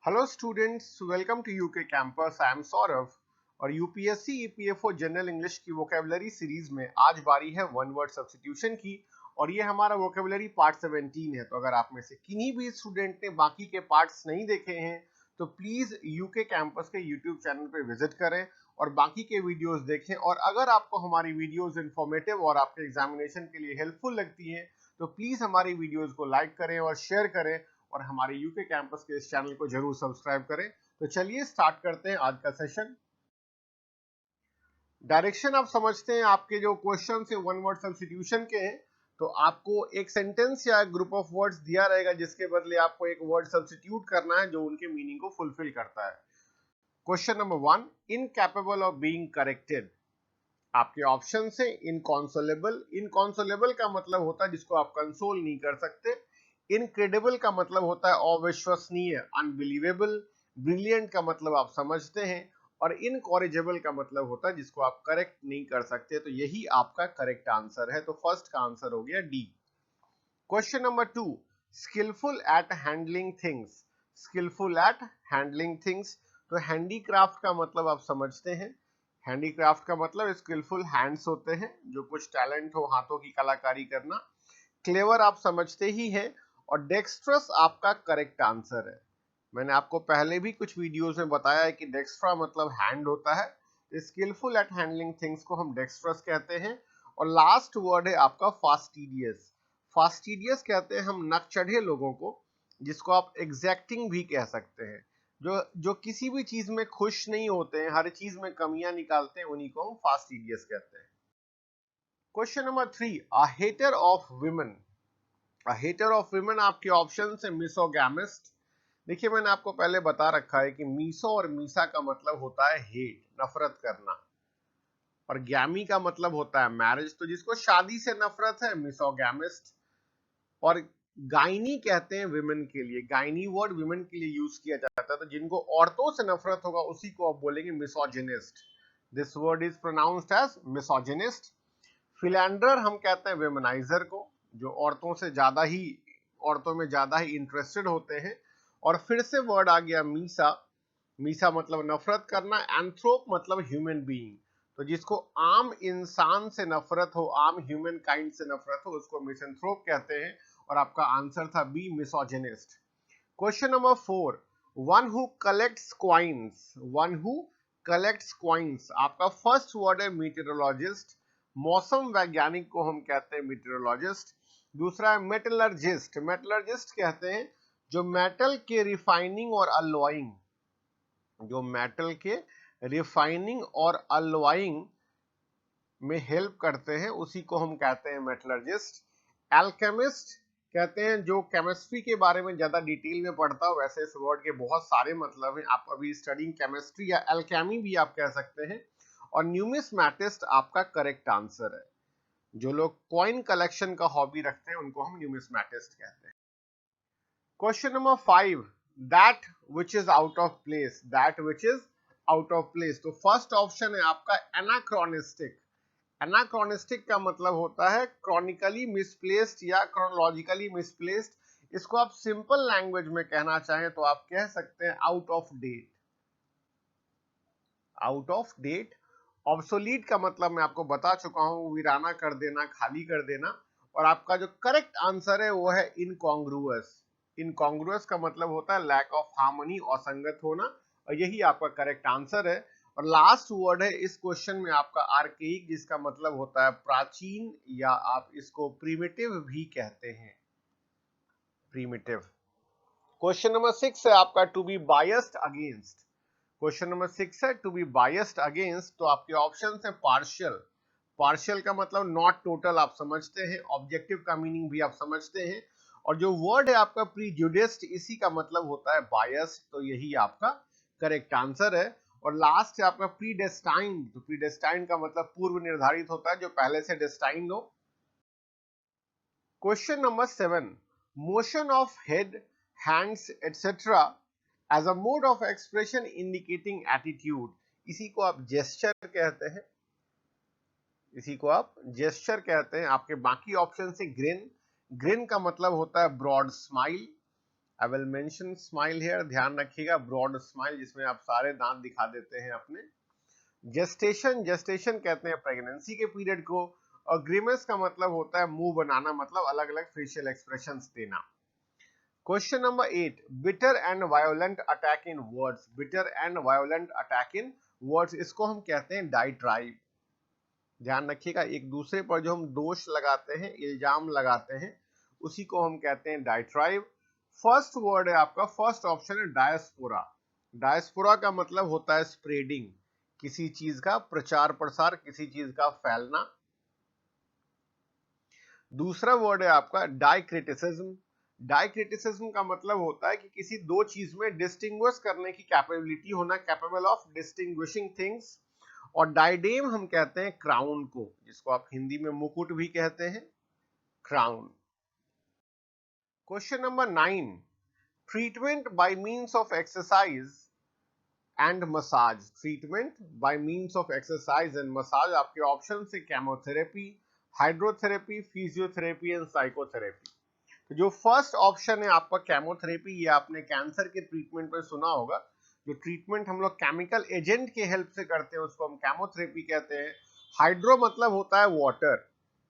Hello students, welcome to UK campus. I am Saurabh और UPSC EPFO general English की vocabulary series में आज बारी है वन वर्ड सब्स्टिट्यूशन की और ये हमारा वोकेबलरी पार्ट 17 है। तो अगर आप में से किन्हीं भी स्टूडेंट ने बाकी के पार्ट्स नहीं देखे हैं तो प्लीज यूके कैंपस के यूट्यूब चैनल पे विजिट करें और बाकी के वीडियोस देखें। और अगर आपको हमारी वीडियोस इंफॉर्मेटिव और आपके एग्जामिनेशन के लिए हेल्पफुल लगती हैं तो प्लीज हमारी वीडियोस को लाइक करें और शेयर करें और हमारे यूके कैंपस के इस चैनल को जरूर सब्सक्राइब करें। तो चलिए स्टार्ट करते हैं आज का सेशन। डायरेक्शन आप समझते हैं, आपके जो क्वेश्चन है वन वर्ड सब्स्टिट्यूशन के हैं, तो आपको एक सेंटेंस या एक ग्रुप ऑफ वर्ड्स दिया रहेगा जिसके बदले आपको एक वर्ड सब्स्टिट्यूट करना है जो उनके मीनिंग को फुलफिल करता है। Question number 1, incapable of being corrected. आपके ऑप्शन है इनकॉन्सोलेबल। इनकॉन्सोलेबल का मतलब होता है जिसको आप कंसोल नहीं कर सकते। इनक्रेडिबल का मतलब होता है अविश्वसनीय, अनबिलीवेबल। ब्रिलियंट का मतलब आप समझते हैं और इनकॉरिजेबल का मतलब होता है जिसको आप करेक्ट नहीं कर सकते। तो यही आपका करेक्ट आंसर है। तो फर्स्ट का आंसर हो गया D. Question number 2, skilful at handling things. Skilful at handling things, तो हैंडीक्राफ्ट का मतलब आप समझते हैं। हैंडीक्राफ्ट का मतलब स्किलफुल हैंड्स होते हैं, जो कुछ टैलेंट हो हाथों की कलाकारी करना। क्लेवर आप समझते ही हैं और डेक्स्ट्रस आपका करेक्ट आंसर है। मैंने आपको पहले भी कुछ वीडियोस में बताया है कि डेक्स्ट्रा मतलब हैंड होता है। स्किलफुल एट हैंडलिंग थिंग्स को हम डेक्स्ट्रस कहते हैं। और लास्ट वर्ड है आपका फास्टिडियस। फास्टिडियस कहते हैं हम नकचढ़े लोगों को, जिसको आप एग्जैक्टिंग भी कह सकते हैं। जो किसी भी चीज में खुश नहीं होते हैं, हर चीज में कमियां निकालते हैं, उन्हीं को हम फास्टिडियस कहते हैं। Question number 3, a hater of women. A hater of women आपके ऑप्शन है मिसोगैमिस्ट। देखिए, मैंने आपको पहले बता रखा है कि मीसो और मीसा का मतलब होता है हेट, नफरत करना, और गैमी का मतलब होता है मैरिज। तो जिसको शादी से नफरत है मिसोगैमिस्ट। और गाइनी कहते हैं विमेन के लिए, गाइनी वर्ड विमेन के लिए यूज किया जाता है। तो जिनको औरतों से नफरत होगा उसी को आप बोलेंगे misogynist. This word is pronounced as misogynist. Philander हम कहते हैं वेमनाइजर को, जो औरतों में ज्यादा ही इंटरेस्टेड होते हैं। और फिर से वर्ड आ गया मीसा। मीसा मतलब नफरत करना। एंथ्रोप मतलब ह्यूमन बीइंग। तो जिसको आम इंसान से नफरत हो, आम ह्यूमन काइंड से नफरत हो, उसको मिसएंथ्रोप कहते हैं। और आपका आंसर था B, misogynist. Question number 4, one who collects coins. One who collects coins, आपका फर्स्ट वर्ड है मीटेरोलॉजिस्ट। मौसम वैज्ञानिक को हम कहते हैं मीटेरोलॉजिस्ट। दूसरा है मेटलर्जिस्ट। मेटलर्जिस्ट कहते हैं जो मेटल के रिफाइनिंग और अलॉइंग, जो मेटल के रिफाइनिंग और अलॉइंग में हेल्प करते हैं, उसी को हम कहते हैं मेटलर्जिस्ट। एल्केमिस्ट कहते हैं जो केमिस्ट्री के बारे में ज्यादा डिटेल में पढ़ता हो। वैसे इस वर्ड के बहुत सारे मतलब हैं, आप अभी स्टडिंग केमिस्ट्री या एल्केमी भी आप कह सकते हैं। और न्यूमिस्मैटिस्ट आपका करेक्ट आंसर है। जो लोग कॉइन कलेक्शन का हॉबी रखते हैं उनको हम न्यूमिस्मैटिस्ट कहते हैं। Question number 5, that which is out of place. That which is out of place, तो फर्स्ट ऑप्शन है आपका एनाक्रोनिस्टिक। एनाक्रोनिस्टिक का मतलब होता है क्रॉनिकली मिसप्लेस्ड या क्रोनोलॉजिकली मिसप्लेस्ड। इसको आप सिंपल लैंग्वेज में कहना चाहें तो आप कह सकते हैं out of date. Out of date. Obsolete का मतलब मैं आपको बता चुका हूं, वीराना कर देना, खाली कर देना। और आपका जो करेक्ट आंसर है वो है इनकॉन्ग्रुअस। इनकॉन्ग्रुअस का मतलब होता है लैक ऑफ हार्मनी, असंगत होना, और यही आपका करेक्ट आंसर है। और लास्ट वर्ड है इस क्वेश्चन में आपका आर्केइक, जिसका मतलब होता है प्राचीन, या आप इसको प्रिमिटिव भी कहते हैं, प्रिमिटिव। क्वेश्चन नंबर 6 है आपका to be biased against. Question number 6 है टू बी बायस्ड अगेंस्ट, तो आपके ऑप्शन है पार्शियल। पार्शियल का मतलब नॉट टोटल आप समझते हैं। ऑब्जेक्टिव का मीनिंग भी आप समझते हैं। और जो वर्ड है आपका प्रीजुडिस्ड, इसी का मतलब होता है बायस्ड। तो यही आपका करेक्ट आंसर है। और लास्ट है आपका प्रीडेस्टाइन्ड। तो प्रीडेस्टाइन्ड का मतलब पूर्व निर्धारित होता है, जो पहले से डेस्टाइन्ड हो। Question number 7, motion of head, hands etcetera as a mode of expression indicating attitude, इसी को आप जेस्चर कहते हैं। इसी को आप जेस्चर कहते हैं। आपके बाकी ऑप्शन से ग्रिन। ग्रिन का मतलब होता है broad smile. I will mention smile here, ध्यान रखिएगा ब्रॉड स्माइल जिसमें आप सारे दांत दिखा देते हैं अपने। जेस्टेशन, जेस्टेशन कहते हैं प्रेगनेंसी के पीरियड को, और ग्रीमेस का मतलब होता है मुंह बनाना, मतलब अलग अलग फेशियल एक्सप्रेशंस देना। Question number 8, bitter and violent attack in words, bitter and violent attack in words, इसको हम कहते हैं डाइट्राइब। ध्यान रखिएगा, एक दूसरे पर जो हम दोष लगाते हैं, इल्जाम लगाते हैं, उसी को हम कहते हैं डाइट्राइब। फर्स्ट वर्ड है आपका, फर्स्ट ऑप्शन है डायस्पोरा। डायस्पोरा का मतलब होता है स्प्रेडिंग, किसी चीज का प्रचार प्रसार, किसी चीज का फैलना। दूसरा वर्ड है आपका डाइक्रिटिसिज्म। डाइक्रिटिसिज्म का मतलब होता है कि किसी दो चीज में डिस्टिंग्विश करने की कैपेबिलिटी होना, कैपेबल ऑफ डिस्टिंग्विशिंग थिंग्स। और डाइडेम हम कहते हैं क्राउन को, जिसको आप हिंदी में मुकुट भी कहते हैं, crown. Question number 9, treatment by means of exercise and massage, treatment by means of exercise and massage, आपके ऑप्शन से chemotherapy, hydrotherapy, physiotherapy and psychotherapy. तो जो फर्स्ट ऑप्शन है आपका केमोथेरेपी, ये आपने कैंसर के ट्रीटमेंट में सुना होगा। जो ट्रीटमेंट हम लोग केमिकल एजेंट के हेल्प से करते हैं उसको हम केमोथेरेपी कहते हैं। हाइड्रो मतलब होता है वाटर,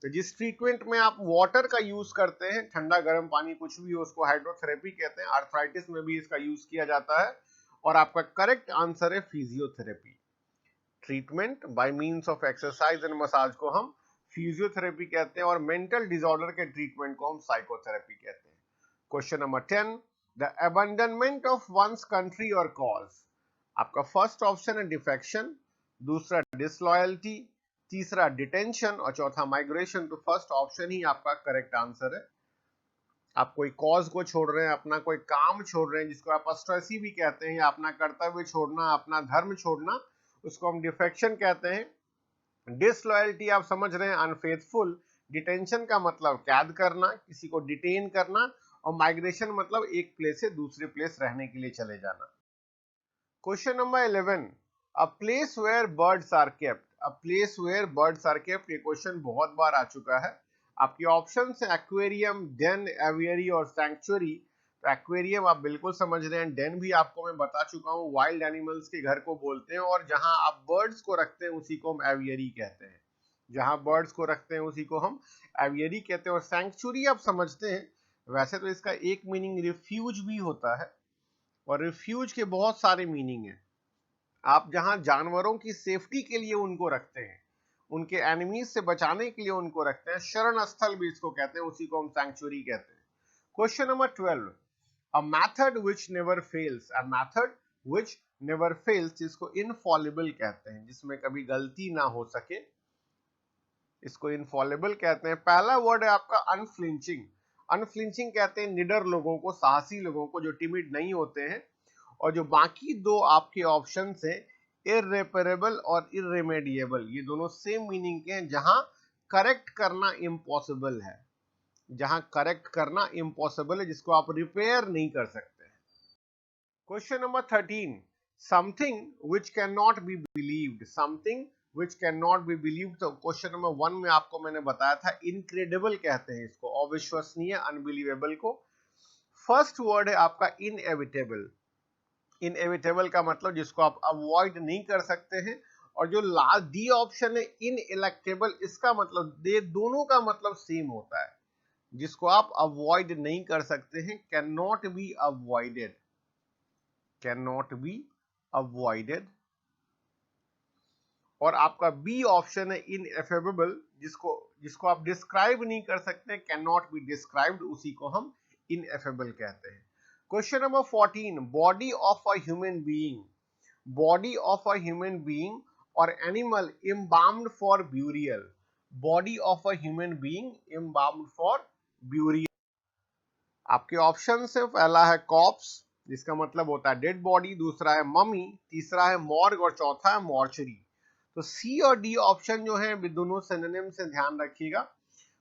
तो जिस ट्रीटमेंट में आप वाटर का यूज करते हैं, ठंडा गर्म पानी कुछ भी हो, उसको हाइड्रोथेरेपी कहते हैं। आर्थराइटिस में भी इसका यूज किया जाता है। और आपका करेक्ट आंसर है physiotherapy. Treatment by means of exercise and massage को हम फिजियोथेरेपी कहते हैं, और मेंटल डिसऑर्डर के ट्रीटमेंट को हम साइकोथेरेपी कहते हैं। Question number 10, the abandonment of one's country और कॉज, आपका फर्स्ट ऑप्शन है डिफेक्शन, दूसरा डिसलॉयल्टी, तीसरा डिटेंशन और चौथा माइग्रेशन। तो फर्स्ट ऑप्शन ही आपका करेक्ट आंसर है। आप कोई कॉज को छोड़ रहे हैं, अपना कोई काम छोड़ रहे हैं, जिसको आप अस्ट्रेसी भी कहते हैं, या अपना कर्तव्य छोड़ना, अपना धर्म छोड़ना, उसको हम डिफेक्शन कहते हैं। डिसलॉयल्टी आप समझ रहे हैं अनफेथफुल। डिटेंशन का मतलब कैद करना, किसी को डिटेन करना, और माइग्रेशन मतलब एक प्लेस से दूसरे प्लेस रहने के लिए चले जाना। Question number 11, a place where birds are kept, a place where birds are kept, ये क्वेश्चन बहुत बार आ चुका है। आपके ऑप्शन है एक्वेरियम, डेन, एवियरी और सैंक्चुअरी। तो एक्वेरियम आप बिल्कुल समझ रहे हैं, डेन भी आपको मैं बता चुका हूँ, वाइल्ड एनिमल्स के घर को बोलते हैं, और जहां आप बर्ड्स को रखते हैं उसी को हम एवियरी कहते हैं। जहां बर्ड्स को रखते हैं उसी को हम एवियरी कहते हैं। और सैंक्चुअरी आप समझते हैं, वैसे तो इसका एक मीनिंग रिफ्यूज भी होता है, और रिफ्यूज के बहुत सारे मीनिंग हैं। आप जहां जानवरों की सेफ्टी के लिए उनको रखते हैं, उनके एनिमीज से बचाने के लिए उनको रखते हैं, शरण स्थल भी इसको कहते हैं, उसी को हम सैंक्चुअरी कहते हैं। Question number 12, a method which never fails, a method which never fails, इसको इनफॉलिबल कहते हैं, जिसमें कभी गलती ना हो सके, इसको इनफॉलिबल कहते हैं। पहला वर्ड है आपका अनफ्लिंचिंग। अनफ्लिंचिंग कहते हैं निडर लोगों को, साहसी लोगों को, जो टिमिड नहीं होते हैं। और जो बाकी दो आपके ऑप्शन है, इररेपरेबल और इररेमेडिएबल, ये दोनों सेम मीनिंग के हैं, जहां करेक्ट करना इम्पॉसिबल है, जहां करेक्ट करना इम्पॉसिबल है, जिसको आप रिपेयर नहीं कर सकते हैं। Question number 13, something which can not be believed, something which can not be believed. तो क्वेश्चन नंबर 1 में आपको मैंने बताया था इनक्रेडिबल कहते हैं इसको, अविश्वसनीय, अनबिलीवेबल को। फर्स्ट वर्ड है आपका इनएविटेबल। इनएविटेबल का मतलब जिसको आप अवॉइड नहीं कर सकते हैं। और जो लास्ट डी ऑप्शन है इनइलेक्टेबल, इसका मतलब, दे दोनों का मतलब सेम होता है, जिसको आप अवॉइड नहीं कर सकते हैं, can not be avoided, can not be avoided. और आपका बी ऑप्शन है इनएफेबल, जिसको जिसको आप डिस्क्राइब नहीं कर सकते, कैन नॉट बी डिस्क्राइब्ड, उसी को हम इनएफेबल कहते हैं। Question number 14, body of a human being, body of a human being और animal embalmed for burial, body of a human being embalmed for burial. आपके ऑप्शन से पहला है कॉप्स, जिसका मतलब होता है डेड बॉडी, दूसरा है ममी, तीसरा है मॉर्ग और चौथा है मॉर्चरी। तो सी और डी ऑप्शन जो है दोनों सिनोनिम से, ध्यान रखिएगा।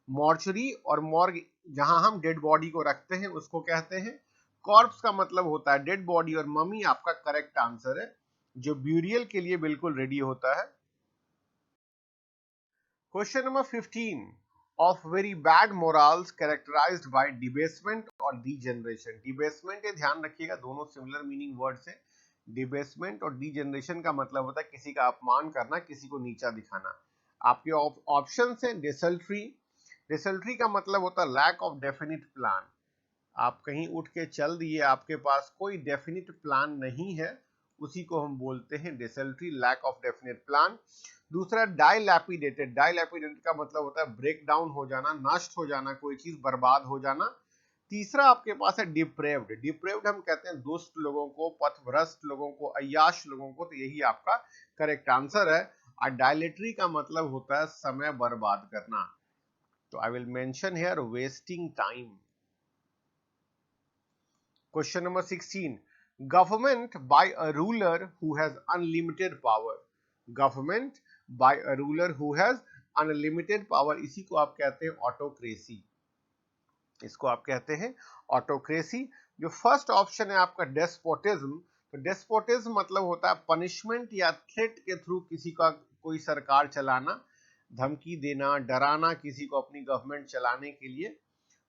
मॉर्चरी और मॉर्ग, जहां हम डेड बॉडी को रखते हैं, उसको कहते हैं। कॉर्प्स का मतलब होता है डेड बॉडी, और ममी आपका करेक्ट आंसर है, जो ब्यूरियल के लिए बिल्कुल रेडी होता है। Question number 15, of very bad morals characterised by debasement और डीजेनरेशन। डिबेसमेंट, ये ध्यान रखिएगा, दोनों सिमिलर मीनिंग वर्ड्स है। डिबेसमेंट और डीजेनरेशन का मतलब होता है किसी का अपमान करना, किसी को नीचा दिखाना। आपके ऑप्शन है डिसल्ट्री। डिसल्ट्री का मतलब होता है लैक ऑफ डेफिनिट प्लान। आप कहीं उठ के चल दिए, आपके पास कोई डेफिनिट प्लान नहीं है, उसी को हम बोलते हैं desultory, lack of definite plan. दूसरा डाइलैपिडेटेड। डाइलैपिडेटेड का मतलब होता है ब्रेक डाउन हो जाना, नष्ट हो जाना, कोई चीज बर्बाद हो जाना। तीसरा आपके पास है डिप्रेव्ड। डिप्रेव्ड हम कहते हैं दुष्ट लोगों को, पथभ्रष्ट लोगों को, अय्याश लोगों को, तो यही आपका करेक्ट आंसर है। और डायलेटरी का मतलब होता है समय बर्बाद करना। तो आई will mention here wasting time. Question number 16. Government by a ruler who has unlimited power. Government by a ruler who has unlimited power, इसी को आप कहते हैं ऑटोक्रेसी। इसको आप कहते हैं ऑटोक्रेसी। जो फर्स्ट ऑप्शन है आपका डेस्पोटिज्म, तो डेस्पोटिज्म मतलब होता है पनिशमेंट या थ्रेट के थ्रू किसी का कोई सरकार चलाना, धमकी देना, डराना किसी को अपनी गवर्नमेंट चलाने के लिए,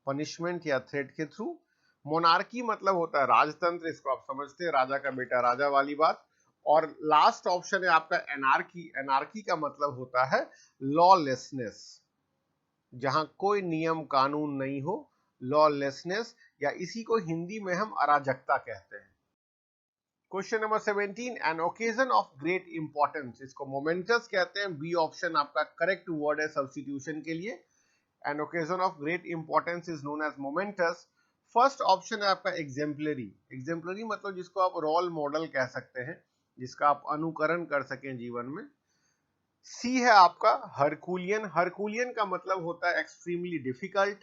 पनिशमेंट या थ्रेट के थ्रू। मोनार्की मतलब होता है राजतंत्र, इसको आप समझते हैं, राजा का बेटा राजा वाली बात। और लास्ट ऑप्शन है आपका एनार्की। एनार्की का मतलब होता है लॉलेसनेस, जहां कोई नियम कानून नहीं हो, लॉलेसनेस, या इसी को हिंदी में हम अराजकता कहते हैं। Question number 17. An occasion of great importance, इसको मोमेंटस कहते हैं। बी ऑप्शन आपका करेक्ट वर्ड है सब्स्टिट्यूशन के लिए। An occasion of great importance is known as momentous. First option है आपका एग्जेम्पलरी। एग्जेम्पलरी मतलब जिसको आप रोल मॉडल कह सकते हैं, जिसका आप अनुकरण कर सकें जीवन में। सी है आपका हरकुलियन। हरकुलियन का मतलब होता है एक्सट्रीमली डिफिकल्ट।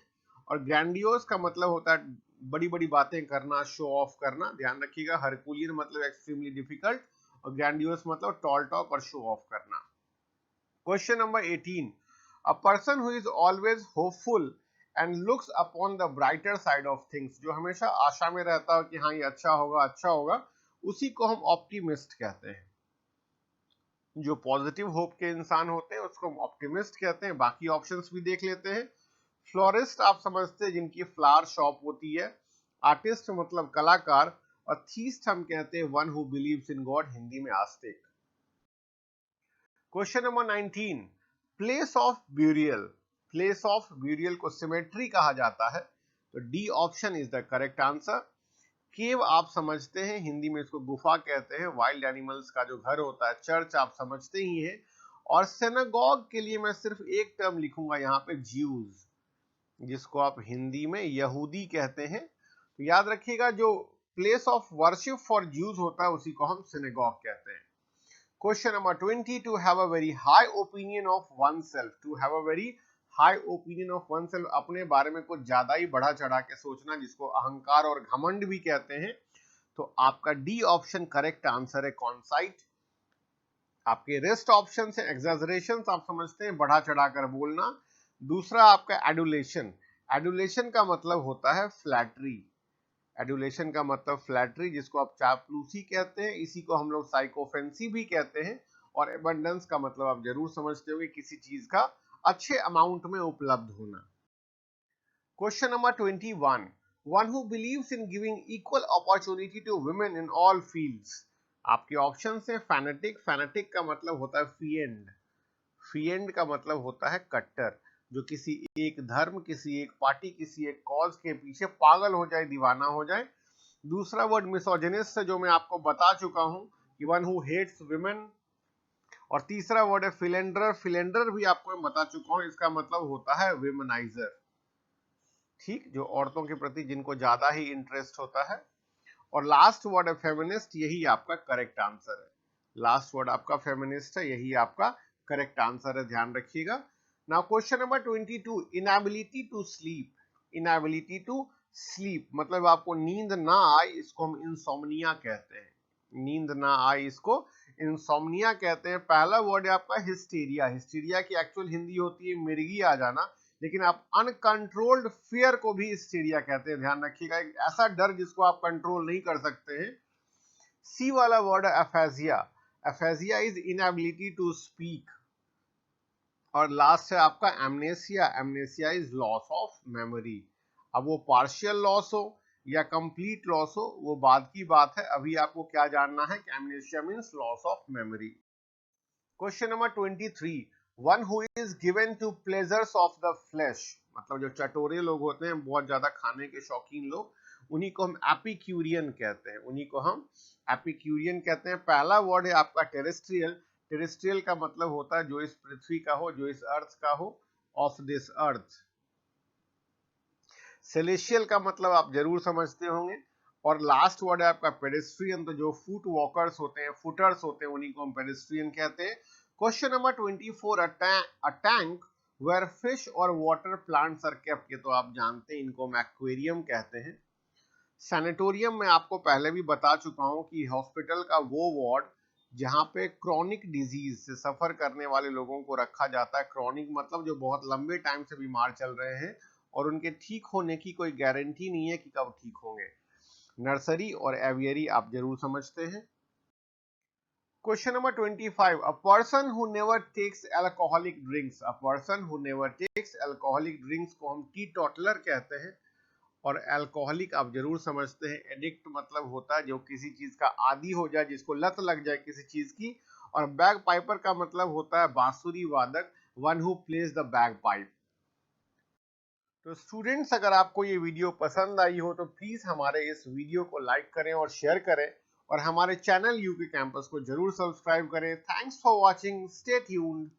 और ग्रैंडियोस का मतलब होता है बड़ी बड़ी बातें करना, शो ऑफ करना। ध्यान रखिएगा, हरकुलियन मतलब एक्सट्रीमली डिफिकल्ट और ग्रैंडियोस मतलब टॉल टॉक और शो ऑफ करना। Question number 18. A person who is always hopeful and looks upon the brighter side of things, जो हमेशा आशा में रहता है कि हाँ ये अच्छा होगा, अच्छा होगा, उसी को हम ऑप्टिमिस्ट कहते हैं। जो पॉजिटिव होप के इंसान होते हैं उसको हम ऑप्टिमिस्ट कहते हैं। बाकी ऑप्शंस भी देख लेते हैं। फ्लोरिस्ट आप समझते हैं जिनकी फ्लावर शॉप होती है। आर्टिस्ट मतलब कलाकार। और थीस्ट हम कहते हैं one who believes in God, Hindi में आस्तिक। Question number 19. Place of burial. Place of burial को सिमेट्री कहा जाता है, तो D option is the correct answer. केव आप समझते हैं, हिंदी में इसको गुफा कहते हैं, वाइल्ड एनिमल्स का जो घर होता है। चर्च आप समझते ही हैं। और सिनेगॉग के लिए मैं सिर्फ एक टर्म लिखूंगा यहाँ पे, ज्यूज, जिसको आप हिंदी में यहूदी कहते हैं। तो याद रखिएगा, जो place of worship for Jews होता है उसी को हम सिनेगॉग कहते हैं। Question number 20. To have a very high opinion of oneself. To have a very high opinion of oneself, अपने बारे में कुछ ज्यादा ही बढ़ा चढ़ा के सोचना, जिसको अहंकार और घमंड भी कहते हैं। तो आपका डी ऑप्शन करेक्ट आंसर है, कॉन्साइट। आपके रेस्ट ऑप्शन से एग्जैजरेशन आप समझते हैं, बढ़ा चढ़ा कर बोलना। दूसरा आपका एडुलेशन। एडुलेशन का मतलब होता है फ्लैटरी। एडुलेशन का मतलब फ्लैटरी, जिसको आप चापलूसी कहते हैं, इसी को हम लोग साइकोफेंसी भी कहते हैं। और एबंडेंस का मतलब आप जरूर समझते होंगे, किसी चीज का अच्छे अमाउंट में उपलब्ध होना। Question number 21. One who believes in giving equal opportunity to women in all fields. आपके ऑप्शन है फैनेटिक। फैनेटिक का मतलब होता है फिएंड। फिएंड का मतलब होता है कट्टर, जो किसी एक धर्म, किसी एक पार्टी, किसी एक कॉज के पीछे पागल हो जाए, दीवाना हो जाए। दूसरा वर्ड मिसोजिनिस्ट है, जो मैं आपको बता चुका हूं कि वन हु हेट्स विमेन। और तीसरा वर्ड है फिलेंडर। फिलेंडर भी आपको मैं बता चुका हूं, इसका मतलब होता है विमेनाइजर। ठीक, जो औरतों के प्रति जिनको ज्यादा ही इंटरेस्ट होता है। और लास्ट वर्ड है फेमिनिस्ट, यही आपका करेक्ट आंसर है। लास्ट वर्ड आपका फेमिनिस्ट है, यही आपका करेक्ट आंसर है, ध्यान रखिएगा। Now question number 22. Inability to sleep. Inability to sleep मतलब आपको नींद ना आए, इसको हम इंसोम्निया कहते हैं। नींद ना आए, इसको इंसोम्निया कहते हैं। पहला वर्ड है आपका हिस्टीरिया। हिस्टीरिया की एक्चुअल हिंदी होती है मिर्गी आ जाना, लेकिन आप अनकंट्रोल्ड फियर को भी हिस्टीरिया कहते हैं, ध्यान रखिएगा। एक ऐसा डर जिसको आप कंट्रोल नहीं कर सकते हैं। सी वाला वर्ड है aphasia. Aphasia is inability to speak. और लास्ट है आपका amnesia. Amnesia is loss of memory. अब वो पार्शियल लॉस हो या कंप्लीट लॉस हो वो बाद की बात है, अभी आपको क्या जानना है कि amnesia means loss of memory. Question number 23, one who is given to pleasures of the flesh, मतलब जो चटोरे लोग होते हैं, बहुत ज्यादा खाने के शौकीन लोग, उन्हीं को हम एपिक्यूरियन कहते हैं, उन्हीं को हम एपिक्यूरियन कहते हैं। पहला वर्ड है आपका टेरेस्ट्रियल। टेरेस्ट्रियल का मतलब होता है जो इस पृथ्वी का हो, जो इस अर्थ का हो, ऑफ दिस अर्थ। सेलेशियल का मतलब आप जरूर समझते होंगे। और लास्ट वर्ड है आपका पेडेस्ट्रियन, तो जो फुट वॉकर्स होते हैं, फुटर्स होते हैं, उन्हीं को हम पेडेस्ट्रियन कहते हैं। Question number 24, a tank where fish और वाटर प्लांट्स आर केप्ट, ये तो आप जानते हैं, इनको हम एक्वेरियम कहते हैं। सैनिटोरियम में आपको पहले भी बता चुका हूं कि हॉस्पिटल का वो वार्ड जहां पे क्रॉनिक डिजीज से सफर करने वाले लोगों को रखा जाता है। क्रॉनिक मतलब जो बहुत लंबे टाइम से बीमार चल रहे हैं और उनके ठीक होने की कोई गारंटी नहीं है कि कब ठीक होंगे। नर्सरी और एवियरी आप जरूर समझते हैं। Question number 25, a person who never takes alcoholic drinks. A person who never takes alcoholic drinks को हम टीटॉटलर कहते हैं। और अल्कोहलिक आप जरूर समझते हैं, एडिक्ट मतलब होता है जो किसी चीज का आदी हो जाए, जिसको लत लग जाए किसी चीज की। और बैग पाइपर का मतलब होता है बांसुरी वादक, one who plays the bag pipe. तो स्टूडेंट्स, अगर आपको ये वीडियो पसंद आई हो तो प्लीज हमारे इस वीडियो को लाइक करें और शेयर करें, और हमारे चैनल यूके कैंपस को जरूर सब्सक्राइब करें। Thanks for watching, stay tuned.